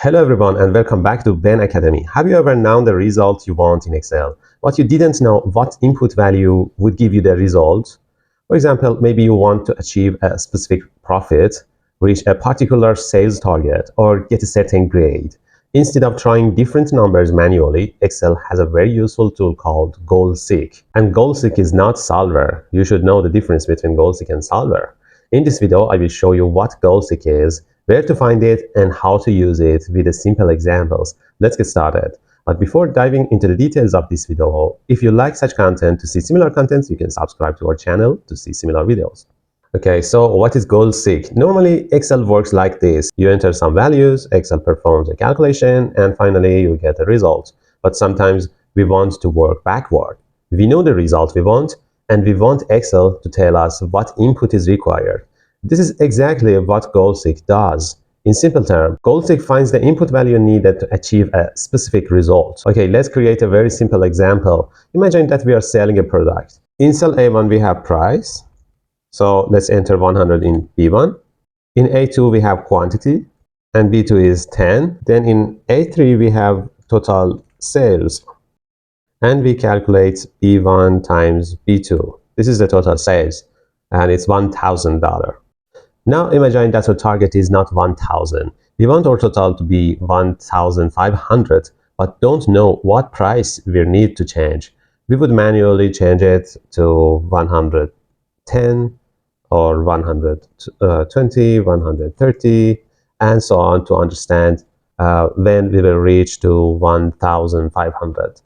Hello everyone and welcome back to Ben Academy. Have you ever known the result you want in Excel, but you didn't know what input value would give you the result? For example, maybe you want to achieve a specific profit, reach a particular sales target, or get a certain grade. Instead of trying different numbers manually, Excel has a very useful tool called GoalSeek. And GoalSeek is not Solver. You should know the difference between GoalSeek and Solver. In this video, I will show you what GoalSeek is, where to find it, and how to use it with simple examples. Let's get started. But before diving into the details of this video, if you like such content, to see similar content, you can subscribe to our channel to see similar videos. Okay, so what is GoalSeek? Normally, Excel works like this. You enter some values, Excel performs a calculation, and finally you get a result. But sometimes we want to work backward. We know the result we want, and we want Excel to tell us what input is required. This is exactly what GoalSeek does. In simple terms, GoalSeek finds the input value needed to achieve a specific result. Okay, let's create a very simple example. Imagine that we are selling a product. In cell A1 we have price. So let's enter 100 in B1. In A2 we have quantity and B2 is 10. Then in A3 we have total sales. And we calculate B1 times B2. This is the total sales and it's $1,000. Now imagine that our target is not 1,000. We want our total to be 1,500, but don't know what price we need to change. We would manually change it to 110 or 120, 130, and so on to understand when we will reach to 1,500.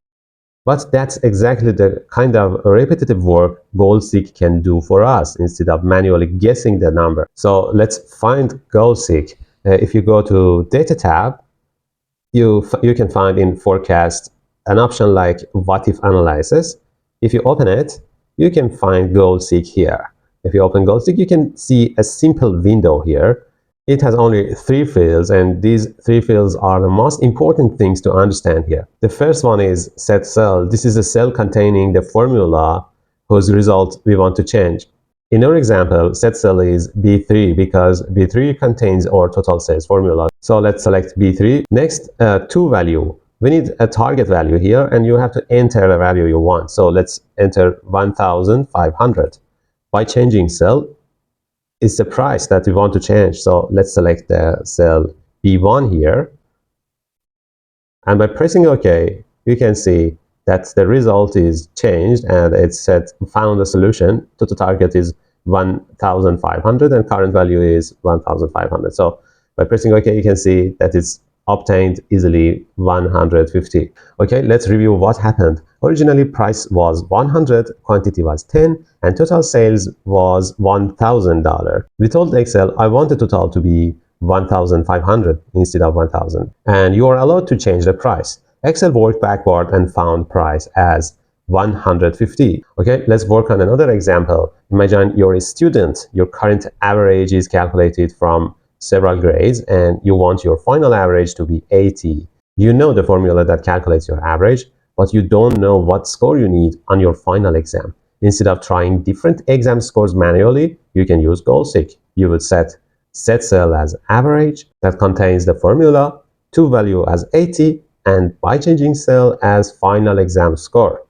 But that's exactly the kind of repetitive work GoalSeek can do for us instead of manually guessing the number. So let's find GoalSeek. If you go to Data tab, you can find in Forecast an option like What If Analysis. If you open it, you can find GoalSeek here. If you open GoalSeek, you can see a simple window here. It has only 3 fields, and these 3 fields are the most important things to understand here. The first one is set cell. This is a cell containing the formula whose result we want to change. In our example, set cell is B3 because B3 contains our total sales formula. So let's select B3. Next, to value. We need a target value here, and you have to enter the value you want. So let's enter 1,500. By changing cell, is the price that we want to change. So let's select the cell B1 here. And by pressing OK, you can see that the result is changed and it said found a solution. Total target is 1,500 and current value is 1,500. So by pressing OK, you can see that it's obtained easily 150. Okay, let's review what happened. Originally, price was 100, quantity was 10, and total sales was $1,000. We told Excel, I want the total to be 1,500 instead of 1,000, and you are allowed to change the price. Excel worked backward and found price as 150. Okay, let's work on another example. Imagine you're a student. Your current average is calculated from several grades and you want your final average to be 80. You know the formula that calculates your average, but you don't know what score you need on your final exam. Instead of trying different exam scores manually, you can use GoalSeek. You will set cell as average that contains the formula, to value as 80, and by changing cell as final exam score.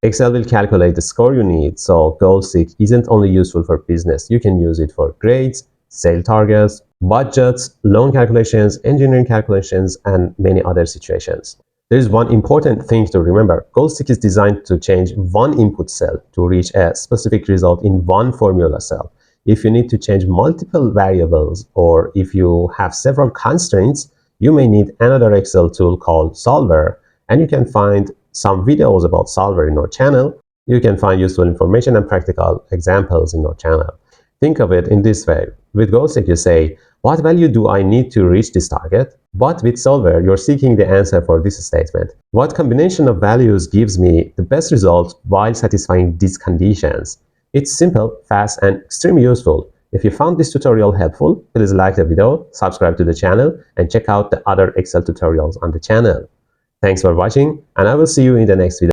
Excel will calculate the score you need, so GoalSeek isn't only useful for business. You can use it for grades, sale targets, budgets, loan calculations, engineering calculations, and many other situations. There is one important thing to remember. GoalSeek is designed to change one input cell to reach a specific result in one formula cell. If you need to change multiple variables or if you have several constraints, you may need another Excel tool called Solver, and you can find some videos about Solver in our channel. You can find useful information and practical examples in our channel. Think of it in this way. With GoalSeek, you say, what value do I need to reach this target? But with Solver, you're seeking the answer for this statement. What combination of values gives me the best result while satisfying these conditions? It's simple, fast, and extremely useful. If you found this tutorial helpful, please like the video, subscribe to the channel, and check out the other Excel tutorials on the channel. Thanks for watching, and I will see you in the next video.